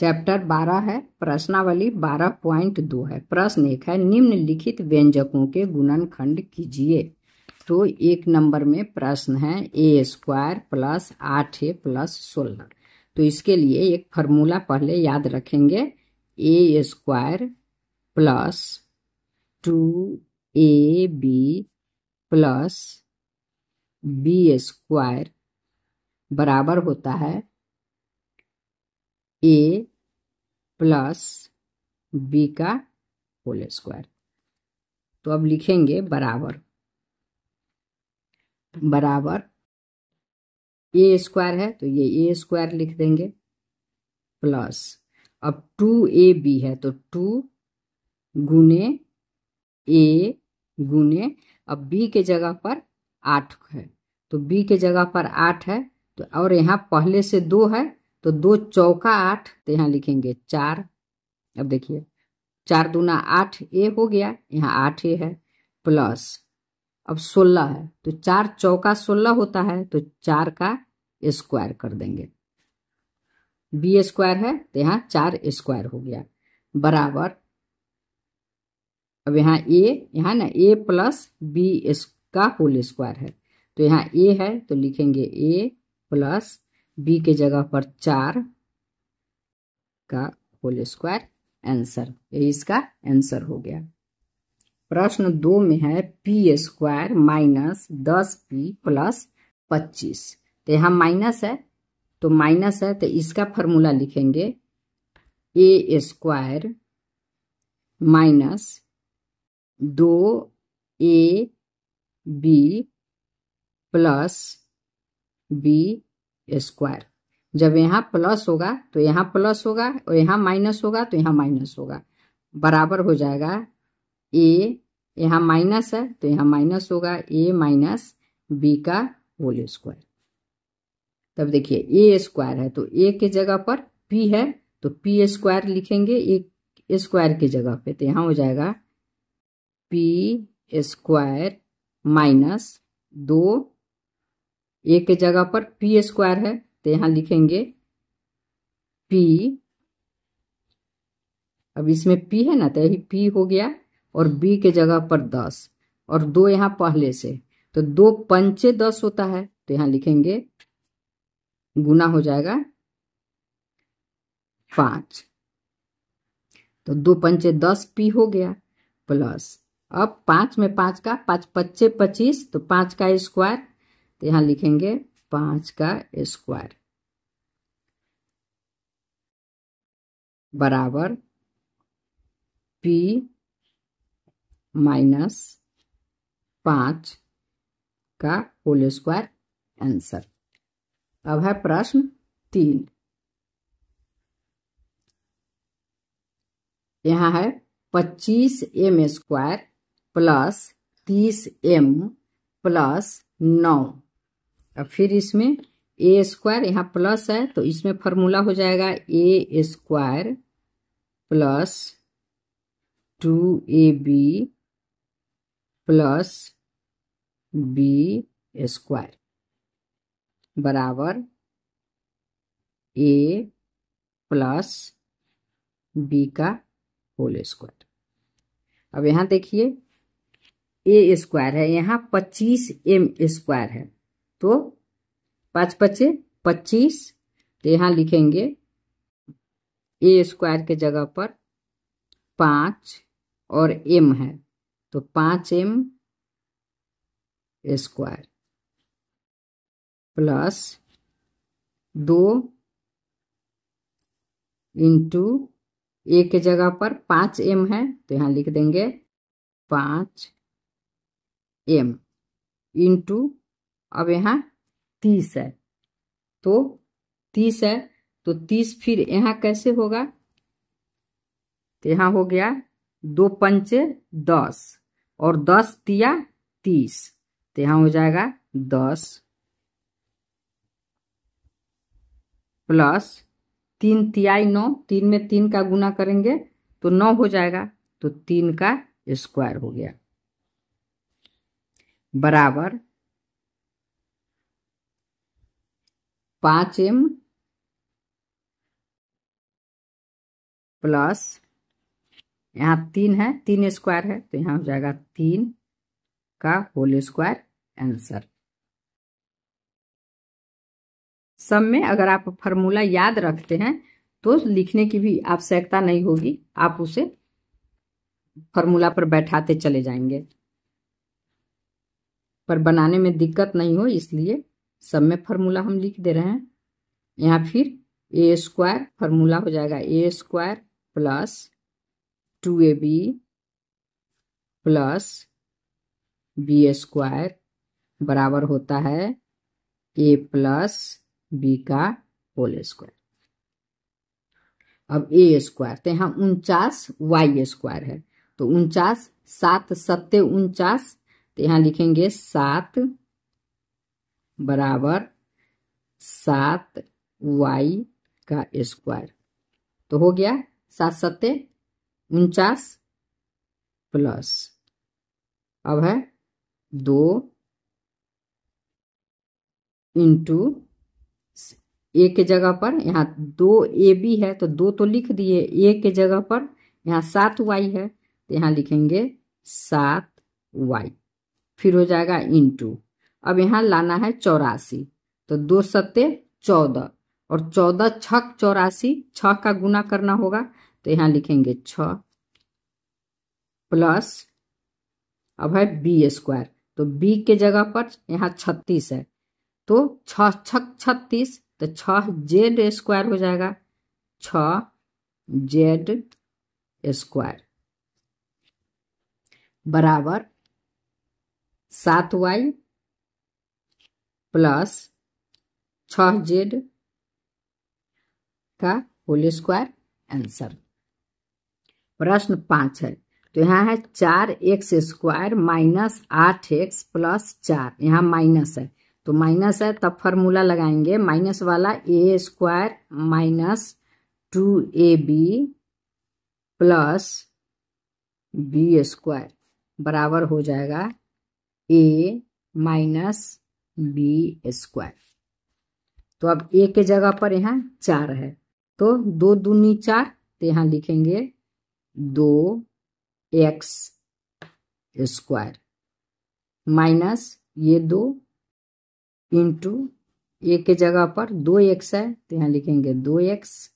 Chapter 12 है, प्रश्नावली 12.2 है। प्रश्न 1 है, निम्नलिखित व्यंजकों के गुणनखंड कीजिए। तो 1 नंबर में प्रश्न है a² प्लस 8a प्लस 16। तो इसके लिए एक फार्मूला पहले याद रखेंगे। a² plus 2ab plus b² बराबर होता है a प्लस b का होल स्क्वायर। तो अब लिखेंगे बराबर a² है तो ये a² लिख देंगे प्लस अब 2ab है तो 2 गुने a गुने अब b के जगह पर 8 है तो b के जगह पर 8 है तो और यहाँ पहले से 2 है तो 2 चौका 8 तो यहाँ लिखेंगे 4। अब देखिए 4 दूना 8a हो गया, यहाँ 8a है प्लस अब 16 है तो 4 चौका 16 होता है तो 4 का स्क्वायर कर देंगे। b² है तो यहाँ 4 स्क्वायर हो गया बराबर अब यहाँ ना a प्लस b का होल स्क्वायर है तो यहाँ a है तो लिखेंगे a प्लस b के जगह पर 4 का होल स्क्वायर आंसर। ये इसका आंसर हो गया। प्रश्न 2 में है p² माइनस 10p प्लस 25। तो यहाँ माइनस है तो इसका फॉर्मूला लिखेंगे a² minus 2ab plus b²। जब यहाँ प्लस होगा तो यहाँ प्लस होगा और यहाँ माइनस होगा तो यहाँ माइनस होगा, बराबर हो जाएगा a, यहाँ माइनस है तो यहाँ माइनस होगा a माइनस b का होल स्क्वायर। तब देखिए a² है तो a के जगह पर p है तो p² लिखेंगे एक स्क्वायर की जगह पे तो यहाँ हो जाएगा p² माइनस 2 a के जगह पर p² है तो यहाँ लिखेंगे p। अब इसमें p है ना तो यही p हो गया और b के जगह पर 10 और 2 यहाँ पहले से तो 2 पंचे 10 होता है तो यहाँ लिखेंगे गुना हो जाएगा 5 तो 2 पंचे 10 p हो गया प्लस अब 5 में 5 का 5 पच्चे 25 तो 5 का स्क्वायर तो यहाँ लिखेंगे 5 का स्क्वायर बराबर p माइनस 5 का होल स्क्वायर आंसर। अब है प्रश्न 3। यहाँ है 25m² प्लस 30m प्लस 9। अब फिर इसमें a² यहाँ प्लस है तो इसमें फॉर्मूला हो जाएगा a² plus 2ab plus b² बराबर a प्लस b का होल स्क्वायर। अब यहाँ देखिए a² है, यहाँ 25m² है तो 5 पच्चे 25 तो यहाँ लिखेंगे a² के जगह पर 5 और m है तो 5m² प्लस 2 इंटू a के जगह पर 5m है तो यहाँ लिख देंगे 5m इंटू अब यहाँ 30 है तो 30 फिर यहाँ कैसे होगा तो यहाँ हो गया 2 पंचे 10 और 10 तिया 30 तो यहाँ हो जाएगा 10 प्लस 3 तियाई 9, 3 में 3 का गुना करेंगे तो 9 हो जाएगा तो 3 का स्क्वायर हो गया बराबर 5m प्लस यहाँ 3 है, 3 स्क्वायर है तो यहाँ हो जाएगा 3 का होल स्क्वायर आंसर। सब में अगर आप फॉर्मूला याद रखते हैं तो लिखने की भी आवश्यकता नहीं होगी, आप उसे फॉर्मूला पर बैठाते चले जाएंगे, पर बनाने में दिक्कत नहीं हो इसलिए सब में फॉर्मूला हम लिख दे रहे हैं। यहाँ फिर ए स्क्वायर फॉर्मूला हो जाएगा a square plus 2ab plus b square बराबर होता है ए प्लस बी का होल स्क्वायर। अब ए स्क्वायर तो यहाँ 49 वाई स्क्वायर है तो 49 7 सत्ते 49 तो यहाँ लिखेंगे 7 बराबर 7 वाई का स्क्वायर। तो हो गया 7 सत्ते 49 प्लस अब है 2 इंटू ए के जगह पर यहाँ 2ab है तो 2 तो लिख दिए, ए के जगह पर यहाँ 7y है तो यहाँ लिखेंगे 7y। फिर हो जाएगा इंटू, अब यहाँ लाना है 84 तो 2 सत्ते 14 और 14 छक 84, 6 का गुना करना होगा तो यहाँ लिखेंगे 6 प्लस अब है बी स्क्वायर तो बी के जगह पर यहाँ 36 है तो 6 छक 36 तो 6 जेड स्क्वायर हो जाएगा, 6 जेड स्क्वायर बराबर 7y प्लस 6 जेड का होल स्क्वायर आंसर। प्रश्न 5 है तो यहाँ है 4x square minus 8x plus 4, यहाँ माइनस है तो माइनस है तब फॉर्मूला लगाएंगे माइनस वाला a square minus 2ab plus b square बराबर हो जाएगा ए माइनस बी स्क्वायर। तो अब ए के जगह पर यहाँ 4 है तो 2 दूनी 4 तो यहाँ लिखेंगे 2x स्क्वायर माइनस ये 2 इंटू ए के जगह पर 2x है तो यहाँ लिखेंगे 2x,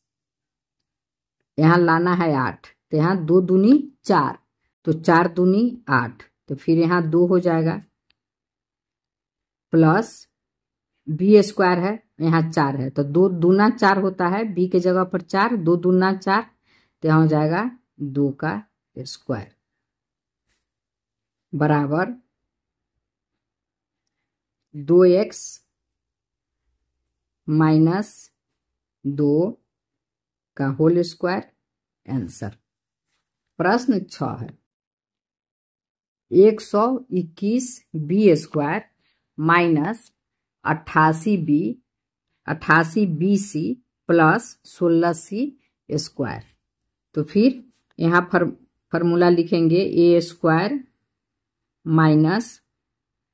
यहाँ लाना है 8 तो यहाँ 2 दूनी 4 तो 4 दूनी 8 तो फिर यहाँ 2 हो जाएगा प्लस बी स्क्वायर है यहाँ 4 है तो 2 दूना 4 होता है, बी के जगह पर 4, 2 दूना 4 तो यहाँ हो जाएगा 2 का स्क्वायर बराबर 2x माइनस 2 का होल स्क्वायर आंसर। प्रश्न 6 है 121 b square minus 88 b c plus 16 c square. तो फिर यहाँ फॉर्मूला लिखेंगे a square minus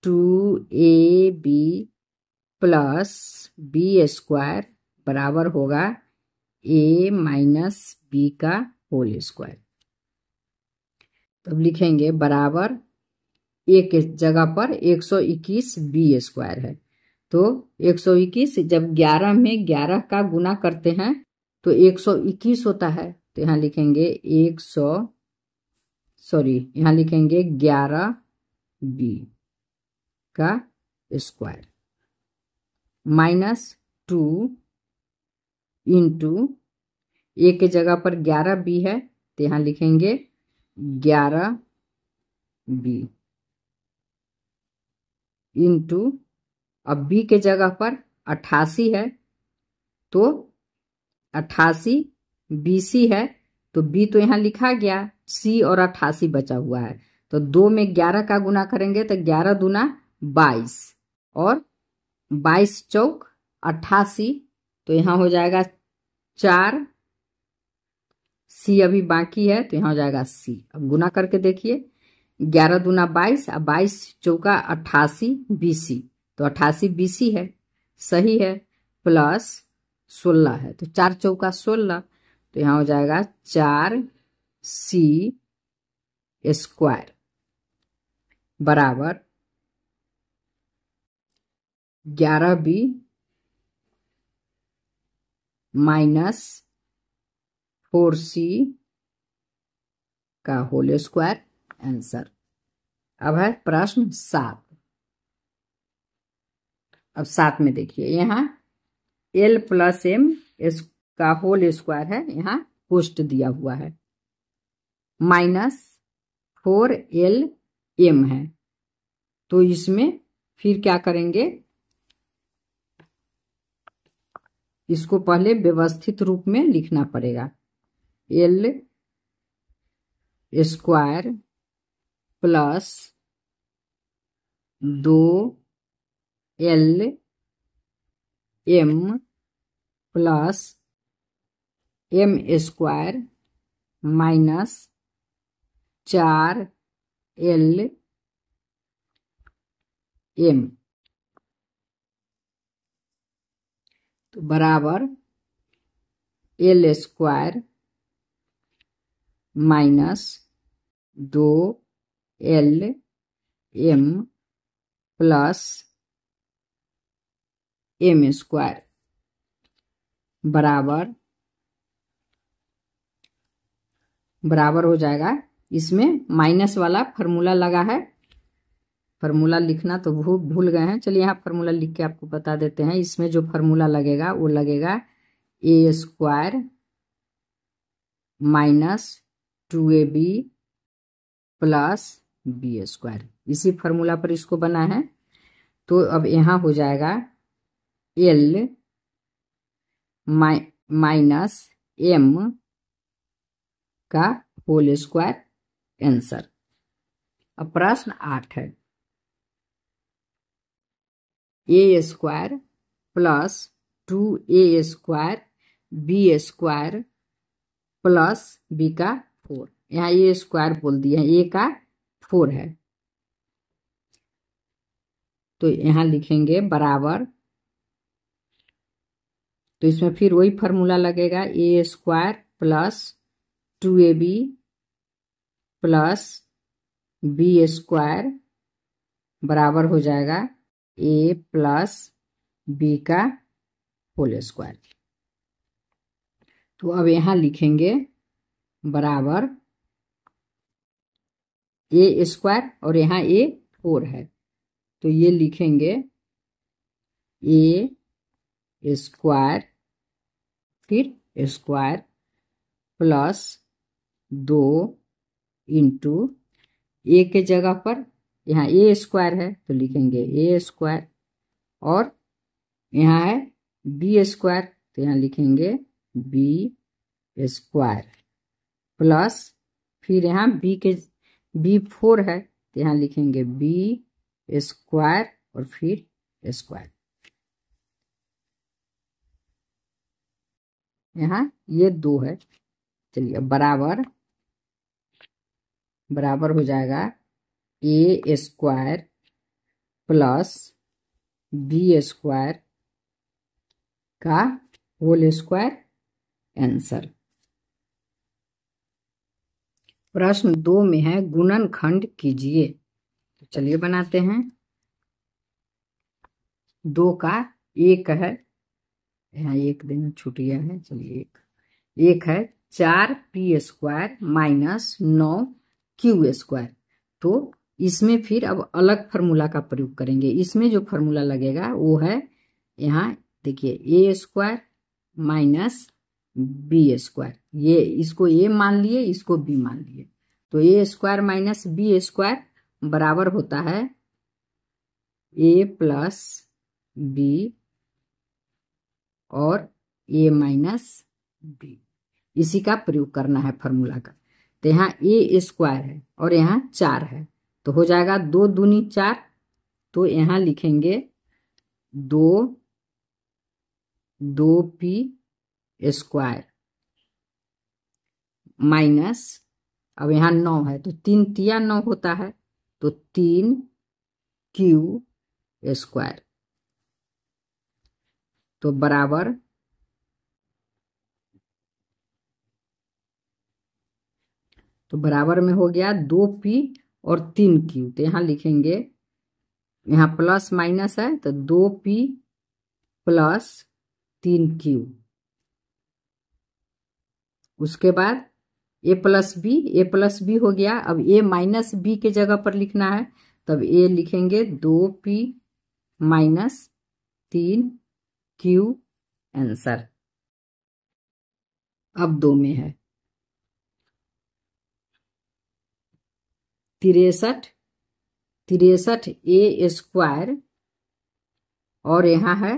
2ab plus b square बराबर होगा ए माइनस बी का होल स्क्वायर। तब लिखेंगे बराबर ए के जगह पर 121 बी स्क्वायर है तो 121 जब 11 में 11 का गुना करते हैं तो 121 होता है तो यहाँ लिखेंगे 11 बी का स्क्वायर माइनस 2 इंटू ए के जगह पर 11 बी है तो यहाँ लिखेंगे 11 बी इंटू अब बी के जगह पर 88 है तो 88 बी सी है तो बी तो यहाँ लिखा गया, सी और 88 बचा हुआ है तो 2 में 11 का गुना करेंगे तो 11 दूना 22 और 22 चौक 88 तो यहाँ हो जाएगा 4, सी अभी बाकी है तो यहाँ हो जाएगा सी। अब गुना करके देखिए 11 दूना 22 और 22 चौका 88 BC तो 88 BC है, सही है, प्लस 16 है तो 4 चौका 16 तो यहाँ हो जाएगा 4c² बराबर 11b माइनस 4c का होल स्क्वायर आंसर। अब है प्रश्न 7। अब 7 में देखिए, यहाँ l + m का होल स्क्वायर है, यहाँ पोस्ट दिया हुआ है, -4lm है। तो इसमें फिर क्या करेंगे, इसको पहले व्यवस्थित रूप में लिखना पड़ेगा। l² plus 2lm plus m² minus 4lm तो बराबर l² minus 2lm plus m² बराबर हो जाएगा। इसमें माइनस वाला फार्मूला लगा है, फार्मूला लिखना तो भूल गए हैं। चलिए यहाँ फार्मूला लिख के आपको बता देते हैं। इसमें जो फार्मूला लगेगा वो लगेगा a² minus 2ab plus b²। इसी फार्मूला पर इसको बना है। तो अब यहाँ हो जाएगा l माइनस m का होल स्क्वायर आंसर। अब प्रश्न 8 है, a² plus 2a² b² plus b का 4। यहाँ a² बोल दिया है, a का 4 है, तो यहाँ लिखेंगे बराबर। तो इसमें फिर वही फार्मूला लगेगा, a² plus 2ab plus b² बराबर हो जाएगा a प्लस b का होल स्क्वायर। तो अब यहाँ लिखेंगे बराबर a² और यहाँ a4 है, तो ये लिखेंगे a² फिर स्क्वायर प्लस 2 इंटू a के जगह पर यहाँ a² है तो लिखेंगे a² और यहाँ है b² तो यहाँ लिखेंगे b² प्लस फिर यहाँ b4 है तो यहाँ लिखेंगे b² और फिर स्क्वायर। यहाँ ये 2 है। चलिए बराबर हो जाएगा a² प्लस b² का होल स्क्वायर आंसर। प्रश्न 2 में है गुणनखंड कीजिए। तो चलिए बनाते हैं। 2 का 1 है, यहाँ 1 देना छूट गया है, चलिए 1 है 4p² माइनस 9q²। तो इसमें फिर अब अलग फार्मूला का प्रयोग करेंगे। इसमें जो फार्मूला लगेगा वो है, यहाँ देखिए a² माइनस b²। ये इसको a मान लिए, इसको b मान लिए, तो a² माइनस b² बराबर होता है a प्लस b और a माइनस b। इसी का प्रयोग करना है फार्मूला का। तो यहाँ a² है और यहाँ 4 है, तो हो जाएगा 2 दूनी 4। तो यहाँ लिखेंगे 2p² माइनस, अब यहाँ 9 है तो 3 तिया 9 होता है, तो 3q²। तो बराबर तो बराबर में हो गया 2p और 3q। तो यहाँ लिखेंगे, यहाँ प्लस माइनस है तो 2p प्लस 3q। उसके बाद ए प्लस बी हो गया। अब ए माइनस बी के जगह पर लिखना है, तब ए लिखेंगे 2p माइनस 3q आंसर। अब 2 में है 63 ए स्क्वायर और यहाँ है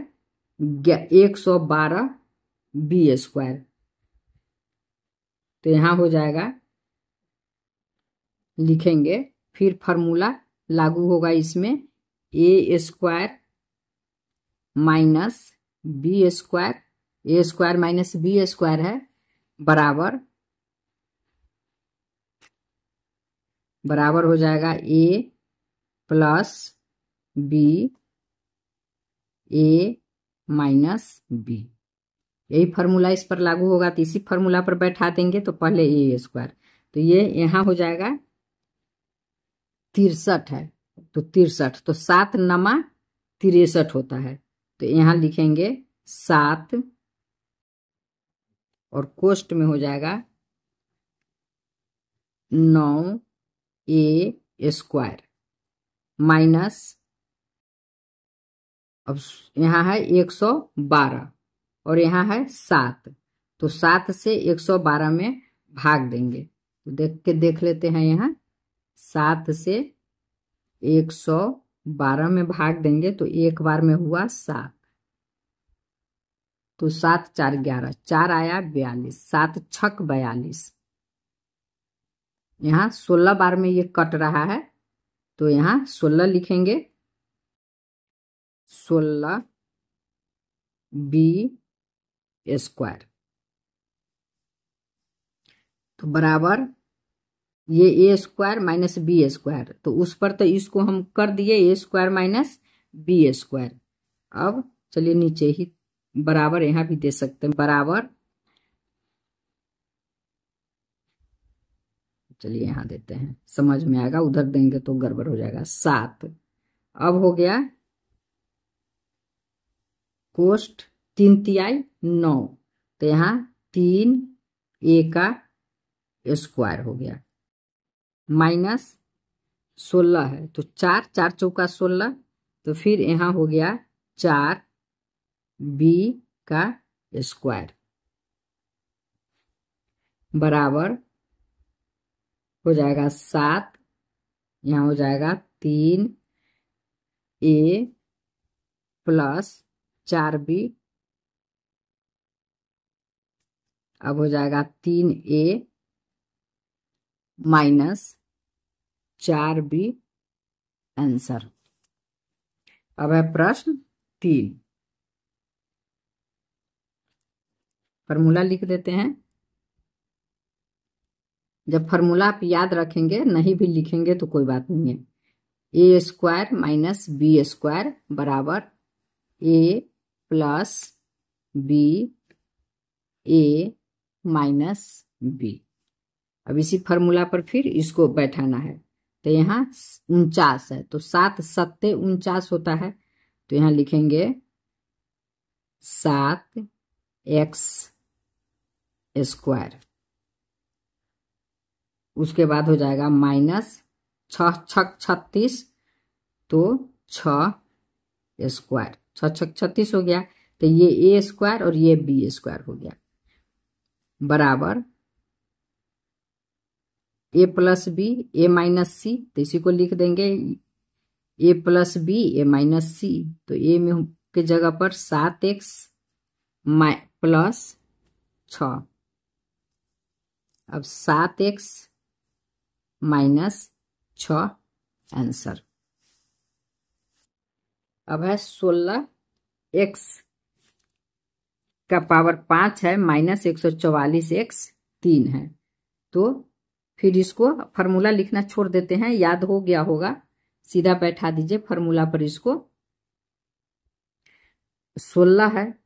112 बी स्क्वायर। तो यहाँ हो जाएगा, लिखेंगे फिर फार्मूला लागू होगा इसमें, ए स्क्वायर माइनस बी स्क्वायर, ए स्क्वायर माइनस बी स्क्वायर है बराबर हो जाएगा ए plus b a minus B. यही फार्मूला इस पर लागू होगा, तो इसी फार्मूला पर बैठा देंगे। तो पहले ए स्क्वायर, तो ये यहाँ हो जाएगा 63 है, तो 63, तो 7 नमा 63 होता है। तो यहाँ लिखेंगे 7 और कोष्ट में हो जाएगा 9 ए स्क्वायर माइनस, अब यहाँ है 112 और यहाँ है 7, तो 7 से 112 में भाग देंगे। तो देख लेते हैं, यहाँ 7 से 112 में भाग देंगे तो एक बार में हुआ 7, तो 7 4 11, 4 आया 42, 7 छक 42। यहाँ 16 बार में ये कट रहा है, तो यहाँ 16 लिखेंगे, 16 बी स्क्वायर। तो बराबर ये ए स्क्वायर माइनस बी स्क्वायर, तो उस पर तो इसको हम कर दिए ए स्क्वायर माइनस बी स्क्वायर। अब चलिए नीचे ही बराबर यहाँ भी दे सकते हैं, बराबर, चलिए यहाँ देते हैं, समझ में आएगा, उधर देंगे तो गड़बड़ हो जाएगा। 7 अब हो गया कोष्ट 3 तिहाई 9, तो यहाँ 3 ए का स्क्वायर हो गया माइनस 16 है, तो 4 4 चौका 16, तो फिर यहाँ हो गया 4 बी का स्क्वायर बराबर हो जाएगा 7, यहाँ हो जाएगा 3 ए प्लस 4 बी, अब हो जाएगा 3 ए माइनस 4 बी आंसर। अब है प्रश्न 3, फॉर्मूला लिख देते हैं। जब फार्मूला आप याद रखेंगे, नहीं भी लिखेंगे तो कोई बात नहीं है। ए स्क्वायर माइनस बी स्क्वायर बराबर a plus b a minus B. अब इसी फार्मूला पर फिर इसको बैठाना है, तो यहाँ 49 है, तो 7 7 49 होता है, तो यहाँ लिखेंगे 7 एक्स स्क्वायर। उसके बाद हो जाएगा माइनस 6 छक 36, तो 6 स्क्वायर, 6 छक 36 हो गया, तो ये ए स्क्वायर और ये बी स्क्वायर हो गया बराबर a plus b a minus सी, तो इसी को लिख देंगे ए प्लस बी ए माइनस सी। तो ए में के जगह पर 7x प्लस 6, अब 7x माइनस 6 आंसर। अब है 16x का पावर 5 है माइनस 144x 3 है, तो फिर इसको फार्मूला लिखना छोड़ देते हैं, याद हो गया होगा, सीधा बैठा दीजिए फार्मूला पर इसको। 16 है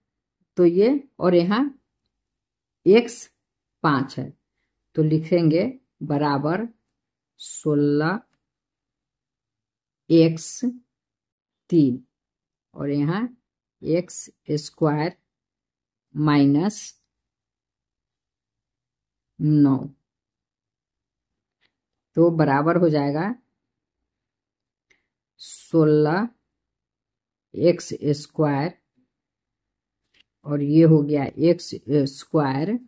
तो ये, और यहाँ x 5 है, तो लिखेंगे बराबर 16x3 और यहाँ x स्क्वायर माइनस 9 तो बराबर हो जाएगा 16x स्क्वायर और ये हो गया x स्क्वायर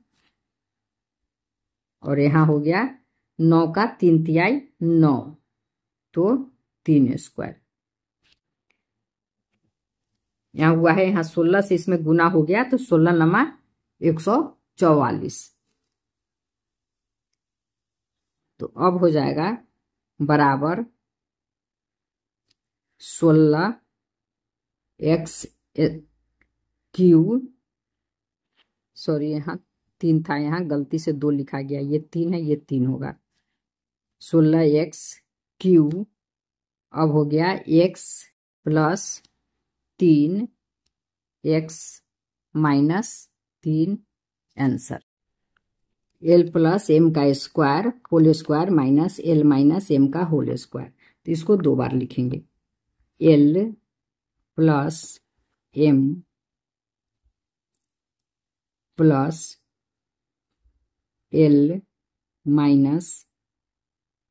और यहाँ हो गया 9 का 3/3 9 तो 3 स्क्वायर यहाँ हुआ है। यहाँ 16 से इसमें गुना हो गया तो 16 नमा 144 तो अब हो जाएगा बराबर 16x³ सॉरी यहाँ 3 था, यहाँ गलती से 2 लिखा गया, ये 3 है, ये 3 होगा 16x³ अब हो गया x plus 3 x minus 3 answer l plus m का square whole square minus l minus m का होल स्क्वायर। तो इसको 2 बार लिखेंगे l plus m plus l minus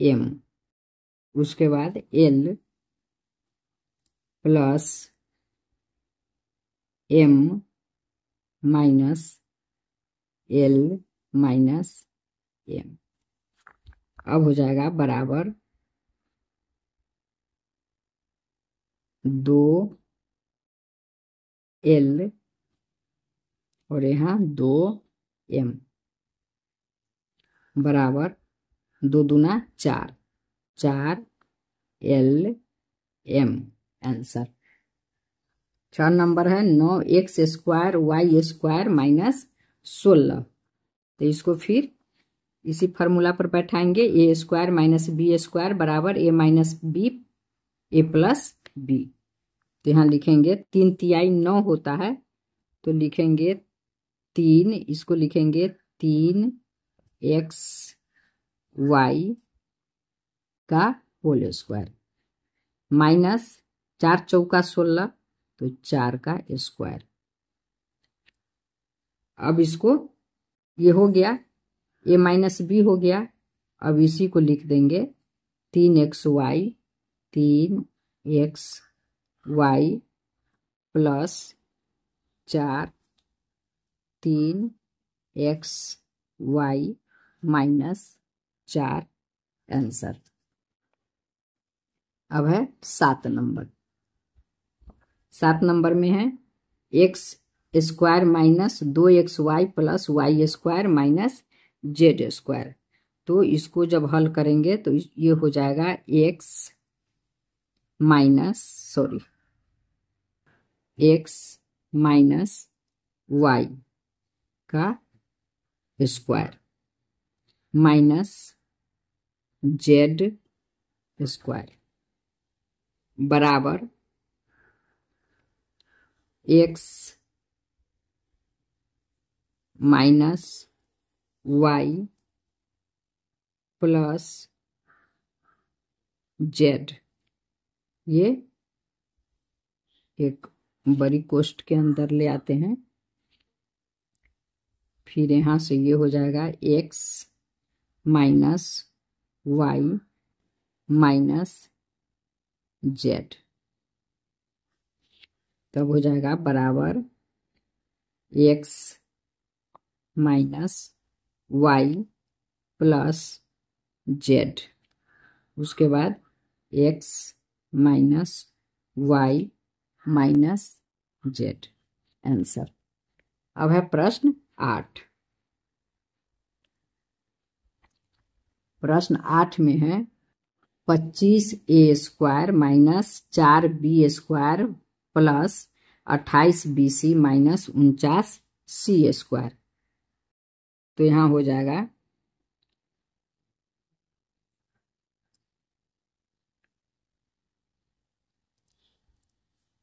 m उसके बाद l plus m minus l minus m अब हो जाएगा बराबर 2l और यहाँ 2m बराबर 2 दूना 4 4l m आंसर। 4 नंबर है 9x square y square minus 16 तो इसको फिर इसी फार्मूला पर बैठाएंगे a square minus b square बराबर a minus b a plus b. तो यहाँ लिखेंगे 3/3 9 होता है तो लिखेंगे 3 इसको लिखेंगे 3x y का होल स्क्वायर माइनस 4 चौका 16 तो 4 का स्क्वायर। अब इसको ये हो गया a माइनस बी हो गया, अब इसी को लिख देंगे 3xy plus 4 3xy minus 4 answer. अब है 7 नंबर। 7 नंबर में है x square minus 2xy plus y square minus z square. तो इसको जब हल करेंगे तो ये हो जाएगा x माइनस y का स्क्वायर माइनस z स्क्वायर बराबर x minus y plus z। ये एक बड़ी कोष्ठ के अंदर ले आते हैं, फिर यहाँ से ये हो जाएगा x minus y minus z तब हो जाएगा बराबर x minus y plus z उसके बाद x minus y minus z answer. अब है प्रश्न 8। प्रश्न 8 में है 25a square minus 4b square plus 28bc minus 49c square. तो यहाँ हो जाएगा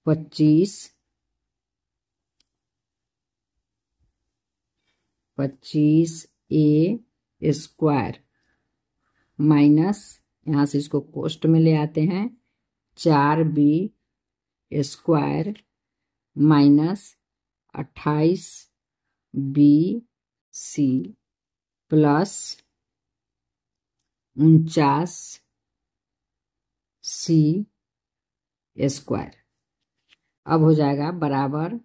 25a स्क्वायर माइनस, यहाँ से इसको कोष्ट में ले आते हैं, 4b square minus 28bc plus 49c square. अब हो जाएगा बराबर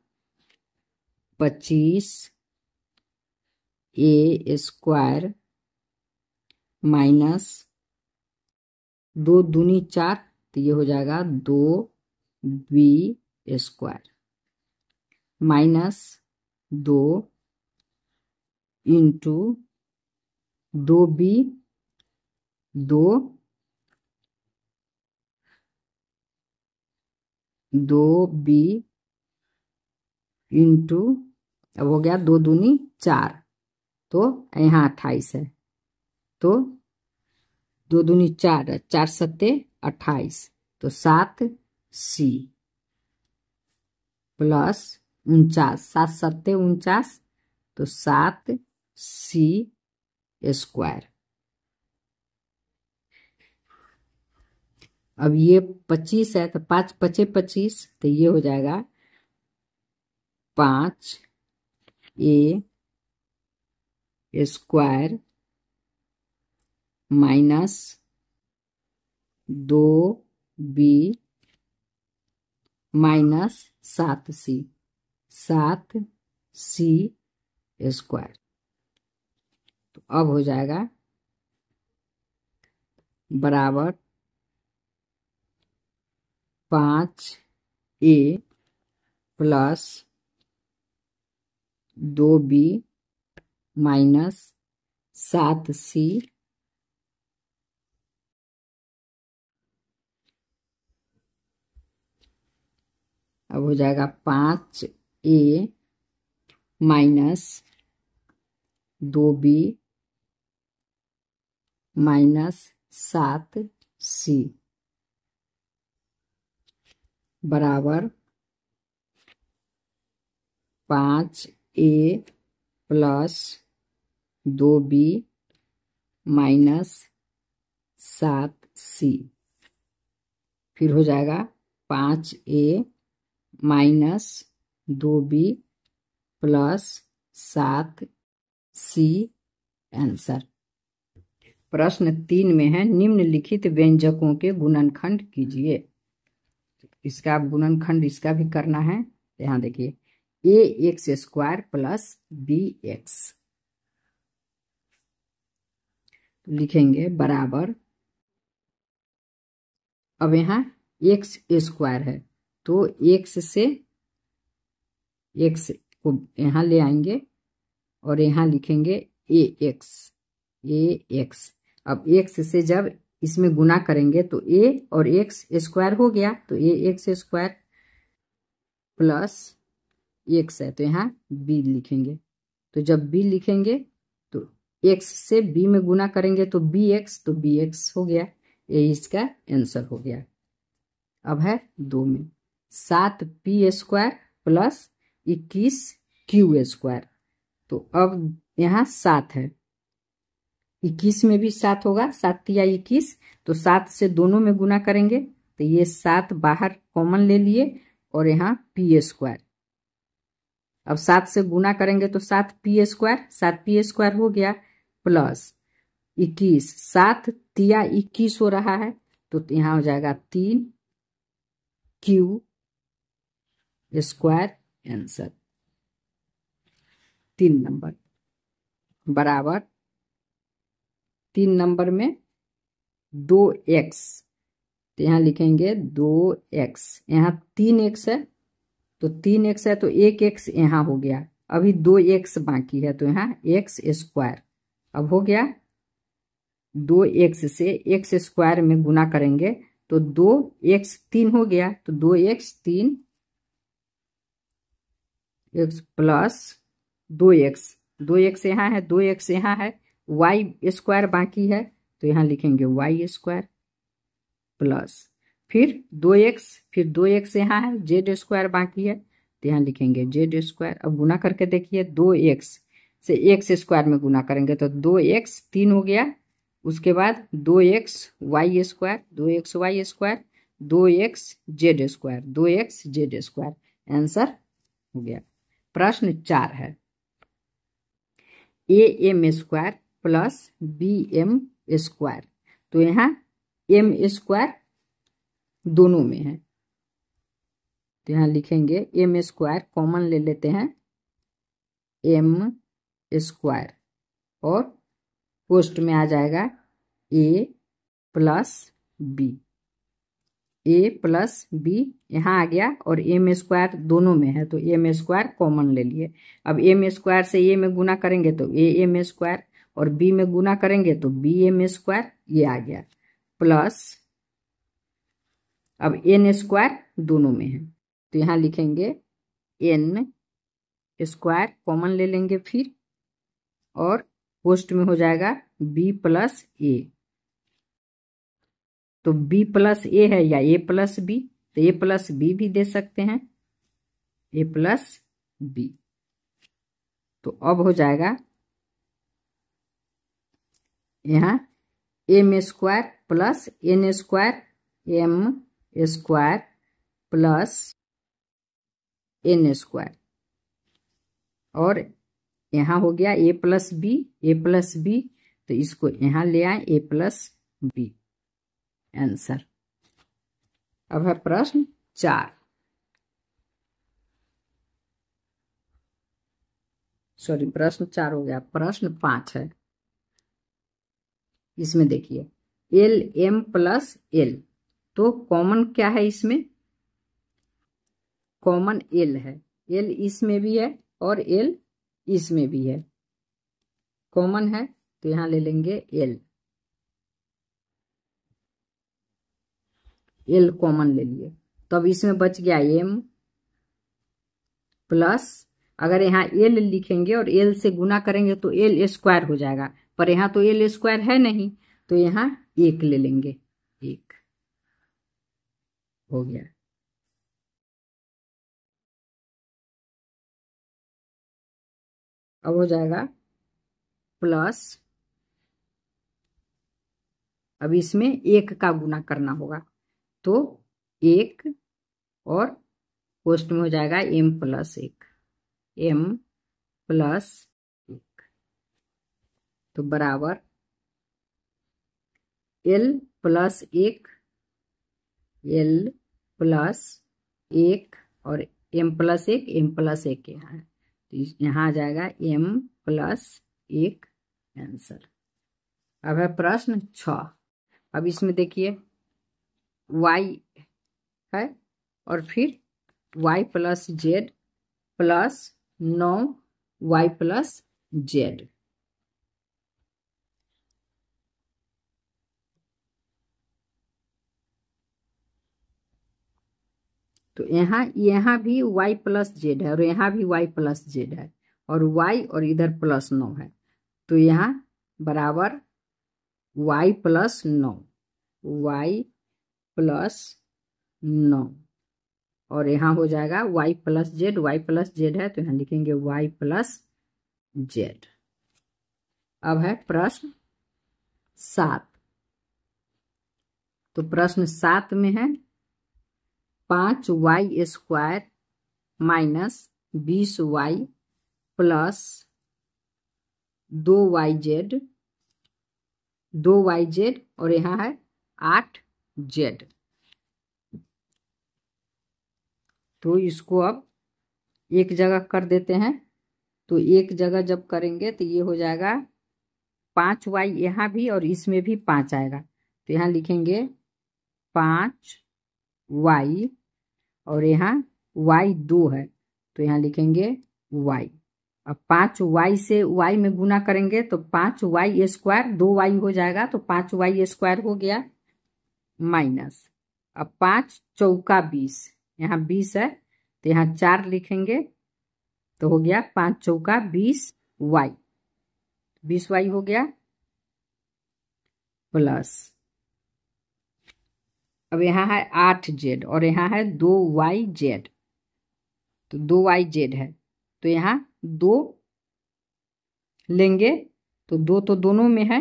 25a स्क्वायर माइनस 2 दूनी 4, तो ये हो जाएगा 2b square minus 2 into 2b 2b into, अब हो गया 2 दूनी 4, तो यहाँ 28 है, तो 2 दूनी 4, 4 सत्ते 28, तो 7c प्लस 49, 7 सत्ते 49, तो 7c स्क्वायर। अब ये 25 है, तो 5 पचे 25, तो ये हो जाएगा 5a square minus 2b minus 7c square. तो अब हो जाएगा बराबर 5a plus 2b minus 7c अब हो जाएगा 5a minus 2b minus 7c बराबर 5a plus 2b minus 7c, फिर हो जाएगा 5a minus 2b plus 7c answer. प्रश्न 3 में है निम्नलिखित व्यंजकों के गुणनखंड कीजिए। इसका गुणनखंड इसका भी करना है। यहाँ देखिए ax स्क्वायर प्लस bx, लिखेंगे बराबर, अब यहाँ x स्क्वायर है तो x से x को यहाँ ले आएंगे और यहाँ लिखेंगे ax। अब x से जब इसमें गुना करेंगे तो a और x स्क्वायर हो गया, तो ax स्क्वायर प्लस x है तो यहाँ b लिखेंगे। तो जब b लिखेंगे तो x से b में गुना करेंगे तो bx, तो bx हो गया, ये इसका आंसर हो गया। अब है 2 में 7p square plus 21q square, तो अब यहाँ 7 है, 21 में भी 7 होगा, 7 या 21, तो 7 से दोनों में गुना करेंगे तो ये 7 बाहर कॉमन ले लिए और यहाँ p स्क्वायर। अब 7 से गुना करेंगे तो 7p स्क्वायर, 7p स्क्वायर हो गया प्लस 21, 7 तिया 21 हो रहा है, तो यहाँ हो जाएगा 3q स्क्वायर आंसर। 3 नंबर बराबर 3 नंबर में 2x, तो यहाँ लिखेंगे 2x, यहाँ 3x है तो 3x है तो 1x यहाँ हो गया, अभी 2x बाकी है तो यहाँ x स्क्वायर। अब हो गया 2x से x स्क्वायर में गुना करेंगे तो 2x 3 हो गया, तो 2x 3 x प्लस 2x यहाँ है, 2x यहाँ है, y स्क्वायर बाकी है तो यहाँ लिखेंगे y स्क्वायर प्लस फिर 2x, फिर 2x यहाँ है, z स्क्वायर बाकी है तो यहाँ लिखेंगे z स्क्वायर। अब गुना करके देखिए 2x से x स्क्वायर में गुना करेंगे तो 2x 3 हो गया, उसके बाद 2xy², 2xy², 2xz², 2xz²। Answer हो गया। प्रश्न 4 है am² प्लस bm²। तो यहाँ m² दोनों में है, तो यहाँ लिखेंगे m² कॉमन ले लेते हैं, m² और पोस्ट में आ जाएगा a plus b, a plus b यहाँ आ गया, और m² दोनों में है तो m² कॉमन ले लिए। अब m² से a में गुना करेंगे तो am², और b में गुना करेंगे तो bm², ये आ गया, प्लस अब n² दोनों में है तो यहाँ लिखेंगे n² कॉमन ले लेंगे फिर, और पोस्ट में हो जाएगा b प्लस a। तो b प्लस a है या a प्लस b, तो a प्लस b भी दे सकते हैं, a प्लस b। तो अब हो जाएगा यहाँ m² plus n² m² plus n², और यहाँ हो गया a प्लस b, तो इसको यहाँ ले आए a प्लस b। आंसर। अब है प्रश्न 4, सॉरी प्रश्न 4 हो गया, प्रश्न 5 है। इसमें देखिए LM प्लस L, तो कॉमन क्या है इसमें, कॉमन L है, L इसमें भी है और L इसमें भी है, कॉमन है तो यहां ले लेंगे L कॉमन ले लिए। तो अब इसमें बच गया M प्लस, अगर यहाँ L लिखेंगे और L से गुना करेंगे तो L² हो जाएगा, पर यहाँ तो L² है नहीं, तो यहाँ 1 ले लेंगे, 1 हो गया। अब हो जाएगा प्लस, अब इसमें 1 का गुना करना होगा, तो 1 और पोस्ट में हो जाएगा m प्लस 1, m प्लस 1, तो बराबर l प्लस 1, l प्लस 1 और m प्लस 1, m प्लस 1 यहाँ है, तो यहाँ आ जाएगा m प्लस 1 आंसर। अब है प्रश्न 6। अब इसमें देखिए y है और फिर y plus Z plus 9y plus Z, तो यहाँ भी y प्लस जेड है और यहाँ भी y प्लस जेड है, और y और इधर प्लस 9 है, तो यहाँ बराबर y प्लस 9, y प्लस 9, और यहाँ हो जाएगा y plus Z, y plus Z है तो यहाँ लिखेंगे y प्लस जेड। अब है प्रश्न 7। तो प्रश्न 7 में है 5y² minus 20y plus 2yz, 2yz और यहाँ है 8z। तो इसको अब एक जगह कर देते हैं, तो एक जगह जब करेंगे तो ये हो जाएगा 5y यहाँ भी और इसमें भी 5 आएगा, तो यहाँ लिखेंगे 5y और यहाँ y 2 है तो यहाँ लिखेंगे y। अब 5y से y में गुना करेंगे तो 5y², 2y हो जाएगा तो 5y² हो गया, माइनस अब 5 चौका 20, यहाँ 20 है तो यहाँ 4 लिखेंगे तो हो गया 5 चौका 20y, 20y हो गया, प्लस अब यहाँ है 8z और यहाँ है 2yz, तो 2yz है तो यहाँ 2 लेंगे, तो 2 तो दोनों में है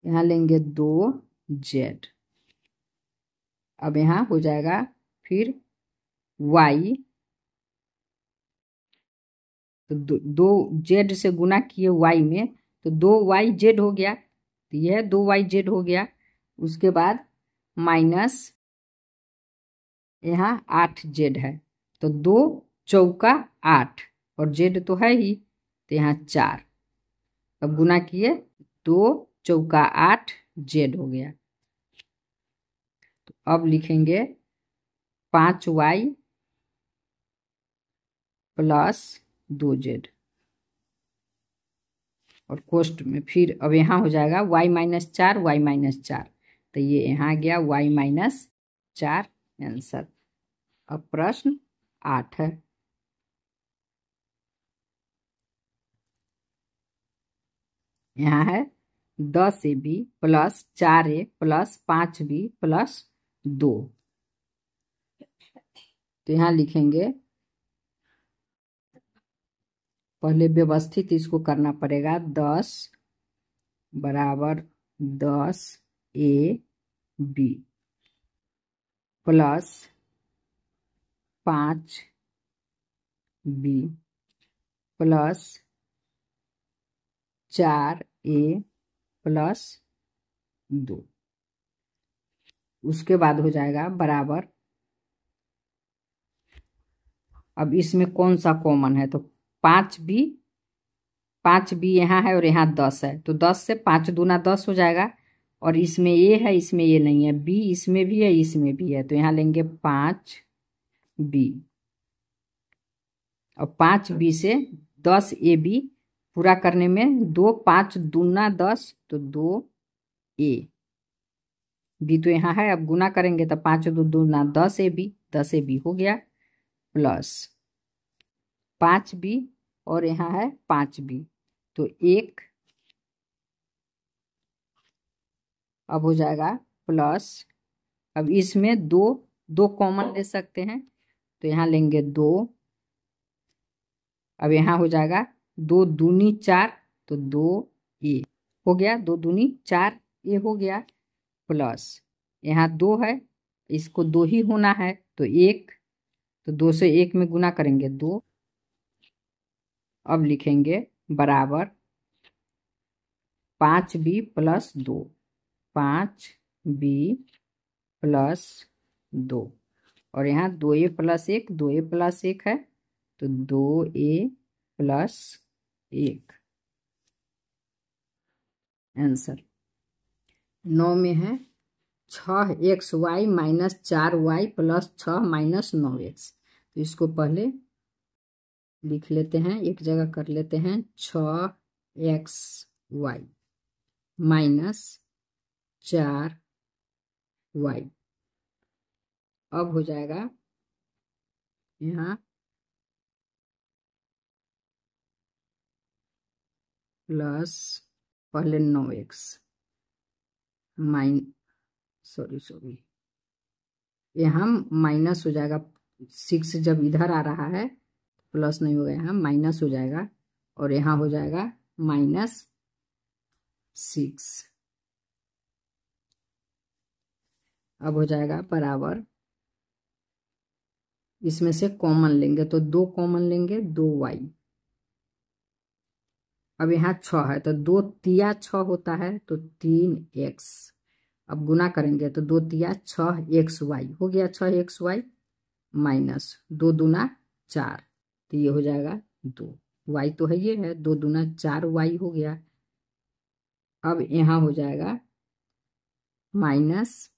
यहाँ लेंगे 2z। अब यहाँ हो जाएगा फिर y, तो दो जेड से गुना किए y में, तो 2yz हो गया, तो यह 2yz हो गया। उसके बाद माइनस यहाँ 8z है, तो 2 चौका 8 और z तो है ही, तो यहाँ 4। अब गुना किए 2 चौका 8z हो गया। तो अब लिखेंगे 5y प्लस 2z, और कोष्ट में फिर अब यहाँ हो जाएगा y माइनस 4 y माइनस 4, तो ये यहाँ गया y माइनस 4 आंसर। अब प्रश्न 8 है। यहाँ है 10ab plus 4a plus 5b plus 2। तो यहाँ लिखेंगे, पहले व्यवस्थित इसको करना पड़ेगा। 10 बराबर 10ab plus 5b plus 4a plus 2। उसके बाद हो जाएगा बराबर, अब इसमें कौन सा कॉमन है, तो 5b यहाँ है और यहाँ 10 है, तो 10 से 5 दूना 10 हो जाएगा। और इसमें ये है, इसमें ये नहीं है, b इसमें भी है इसमें भी है, तो यहाँ लेंगे 5b। और 5b से 10ab पूरा करने में 2 5 दूना 10, तो 2a, b तो यहाँ है, अब गुना करेंगे तो 5 2 दूना 10ab, 10ab हो गया प्लस 5b और यहाँ है 5b, तो 1। अब हो जाएगा प्लस, अब इसमें 2 कॉमन ले सकते हैं, तो यहाँ लेंगे 2। अब यहाँ हो जाएगा 2 दूनी 4, तो 2a हो गया, 2 दूनी 4a हो गया प्लस यहाँ 2 है, इसको 2 ही होना है, तो 1, तो 2 से 1 में गुना करेंगे 2। अब लिखेंगे बराबर 5b प्लस 2, 5b प्लस 2, और यहाँ 2a प्लस 1, 2a प्लस 1 है, तो 2a प्लस 1 आंसर। 9 में है 6xy minus 4y plus 6 minus 9x। तो इसको पहले लिख लेते हैं, एक जगह कर लेते हैं। 6xy माइनस 4y, अब हो जाएगा यहाँ प्लस पहले 9x सॉरी यहाँ माइनस हो जाएगा, 6 जब इधर आ रहा है प्लस नहीं होगा, यहाँ माइनस हो जाएगा, और यहाँ हो जाएगा माइनस 6। अब हो जाएगा बराबर, इसमें से कॉमन लेंगे तो 2 कॉमन लेंगे, 2y। अब यहाँ 6 है, तो 2 तिया 6 होता है, तो 3x। अब गुना करेंगे तो 2 तिया 6xy हो गया, 6xy माइनस 2 दूना 4, तो ये हो जाएगा 2, y तो है ये है, 2 दूना 4y हो गया। अब यहाँ हो जाएगा माइनस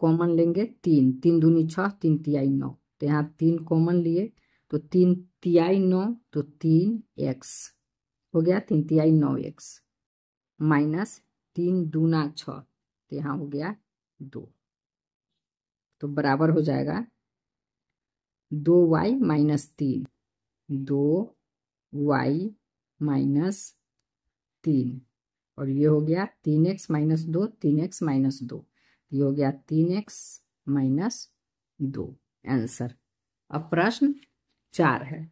कॉमन लेंगे 3, 3 दूनी 6, 3 तियाई 9, तो यहाँ 3 कॉमन लिए, तो 3 तियाई 9, तो 3x हो गया, 3 तियाई 9x माइनस 3 दूना 6, तो यहाँ हो गया 2, तो बराबर हो जाएगा 2y माइनस 3, 2y माइनस 3, और ये हो गया 3x माइनस 2, 3x माइनस 2, ये हो गया 3x माइनस 2 आंसर। अब प्रश्न 4 है।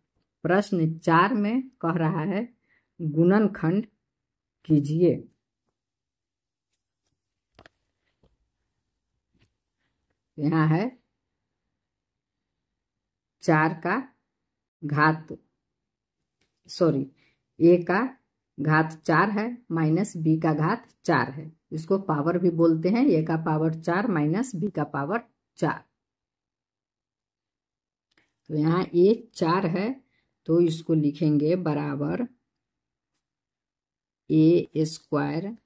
प्रश्न 4 में कह रहा है गुणनखंड कीजिए। यहाँ है 4 का घात, सॉरी, ए का घात 4 है माइनस बी का घात 4 है। इसको पावर भी बोलते हैं, ए का पावर 4 माइनस बी का पावर 4। तो यहाँ ए 4 है तो इसको लिखेंगे बराबर ए स्क्वायर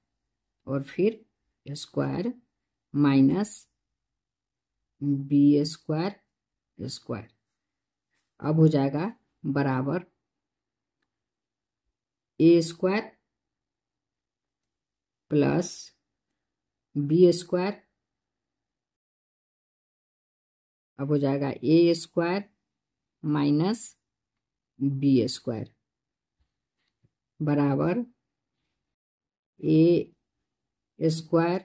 और फिर square minus b square square. अब हो जाएगा बराबर a square plus b square, अब हो जाएगा a square minus b square बराबर a square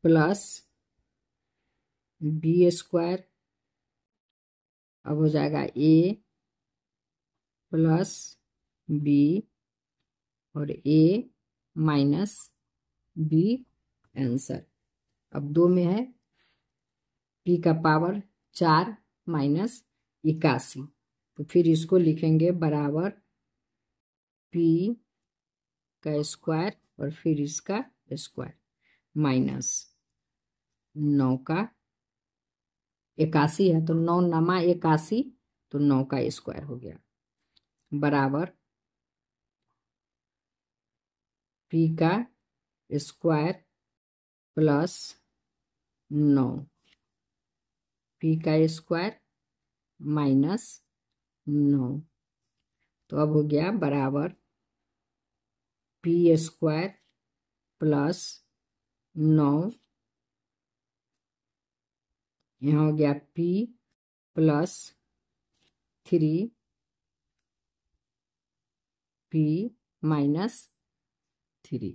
plus b square, अब हो जाएगा ए प्लस बी और ए माइनस बी आंसर। अब 2 में है पी का पावर 4 माइनस 81, तो फिर इसको लिखेंगे बराबर पी का स्क्वायर और फिर इसका स्क्वायर माइनस 9 का 81 है तो 9 नमा 81, तो 9 का स्क्वायर हो गया बराबर पी का स्क्वायर प्लस 9 पी का स्क्वायर माइनस 9, तो अब हो गया बराबर पी स्क्वायर प्लस 9, यहाँ हो गया पी प्लस 3 पी माइनस 3।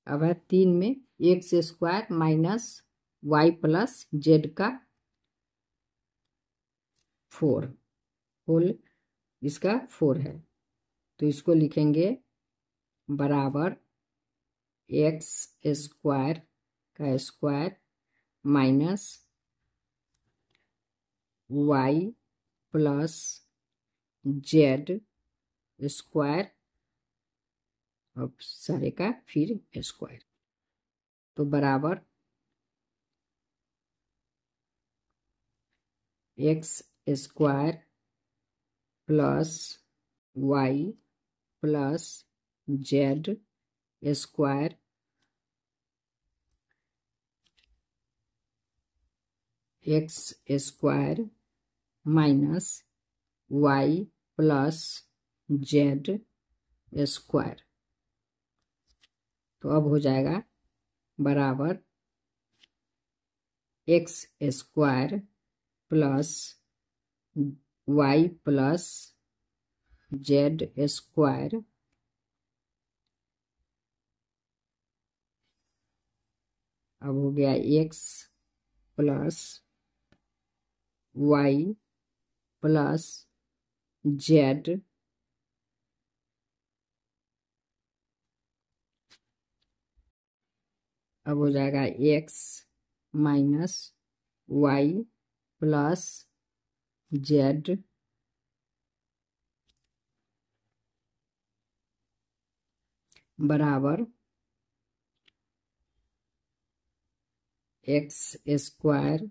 अब है 3 में x square minus y plus z का 4 होल इसका 4 है, तो इसको लिखेंगे बराबर एक्स स्क्वायर का square minus y plus z square, अब सारे का फिर स्क्वायर, तो बराबर x square plus y plus z square x square minus y plus z square, तो अब हो जाएगा बराबर x square plus y plus z square अब हो गया x plus y plus z अब हो जाएगा x minus y plus z बराबर x square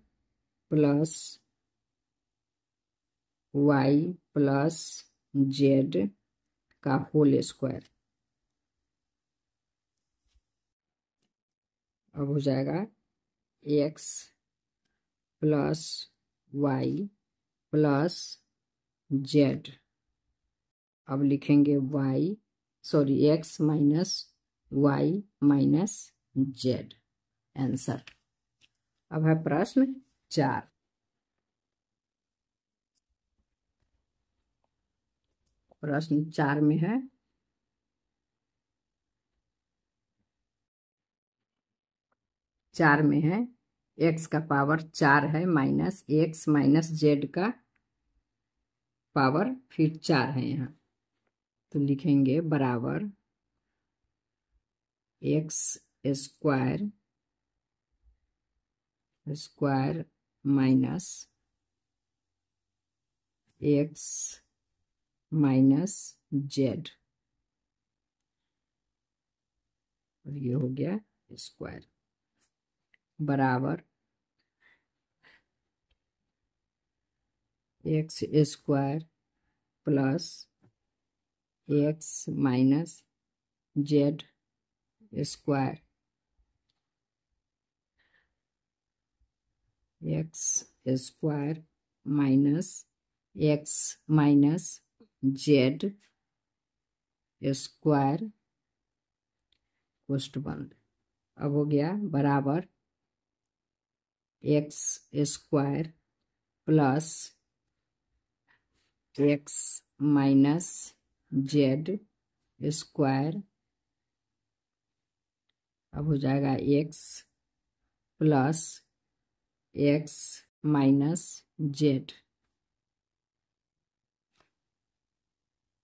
plus y plus z का होल स्क्वायर, अब हो जाएगा x plus y plus z, अब लिखेंगे y sorry x minus y minus z answer. अब है प्रश्न 4। प्रश्न 4 में है एक्स का पावर 4 है माइनस एक्स माइनस जेड का पावर फिर 4 है यहाँ, तो लिखेंगे बराबर x square square minus x minus Z, और ये हो गया स्क्वायर, बराबर x square plus x minus Z square, x square minus x minus Z square कोष्ठ बंद। अब हो गया बराबर x square plus x minus Z square, अब हो जाएगा x plus x minus Z,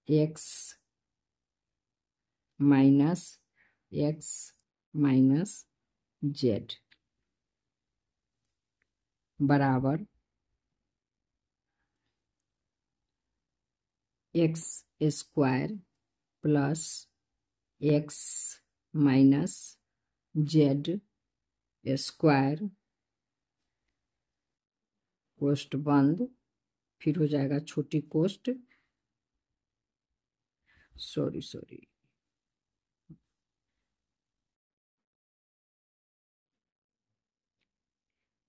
x minus x minus Z बराबर x square plus x minus Z square कोष्ठ बंद, फिर हो जाएगा छोटी कोष्ठ, सॉरी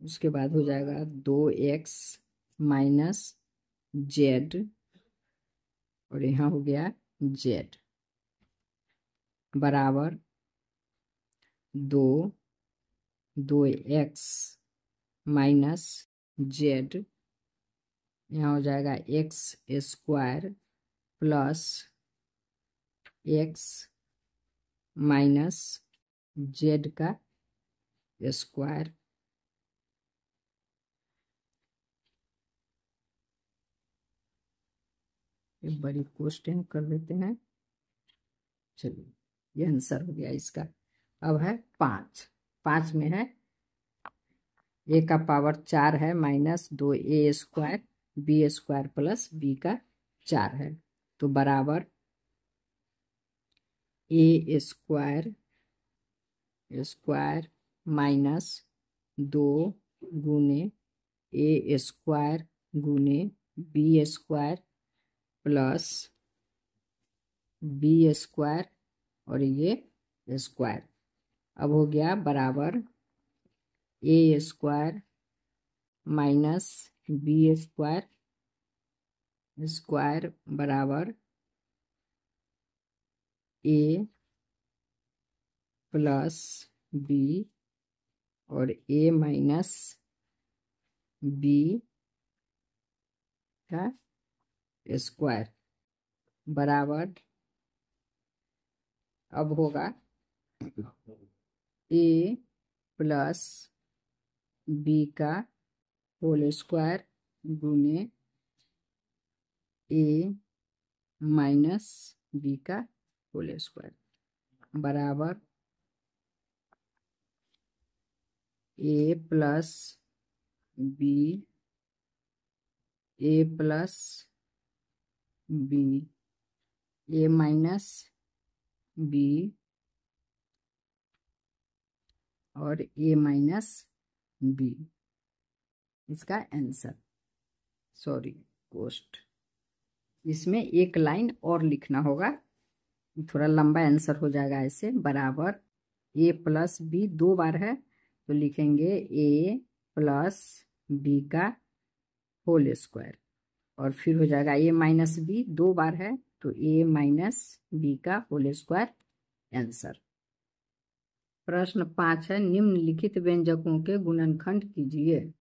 उसके बाद हो जाएगा 2x माइनस जेड, और यहाँ हो गया जेड बराबर 2x माइनस जेड, यहाँ हो जाएगा x square plus x minus Z का स्क्वायर, एक बड़ी क्वेश्चन कर देते हैं। चलिए ये आंसर हो गया इसका। अब है 5 में है ए का पावर 4 है minus 2a square b square plus b का 4 है, तो बराबर ए स्क्वायर स्क्वायर माइनस 2 गुने ए स्क्वायर गुने b square plus b square और ये स्क्वायर, अब हो गया बराबर a square minus b square square बराबर ए प्लस बी और ए माइनस बी का स्क्वायर बराबर, अब होगा ए प्लस बी का होल स्क्वायर गुने ए माइनस बी का होल स्क्वायर बराबर a plus b a plus b a minus b और ए माइनस बी, इसका आंसर, सॉरी कोष्ठ, इसमें एक लाइन और लिखना होगा, थोड़ा लंबा आंसर हो जाएगा ऐसे, बराबर ए प्लस बी 2 बार है तो लिखेंगे ए प्लस बी का होल स्क्वायर, और फिर हो जाएगा ए माइनस बी 2 बार है तो ए माइनस बी का होल स्क्वायर आंसर। प्रश्न 5 है निम्नलिखित व्यंजकों के गुणनखंड कीजिए।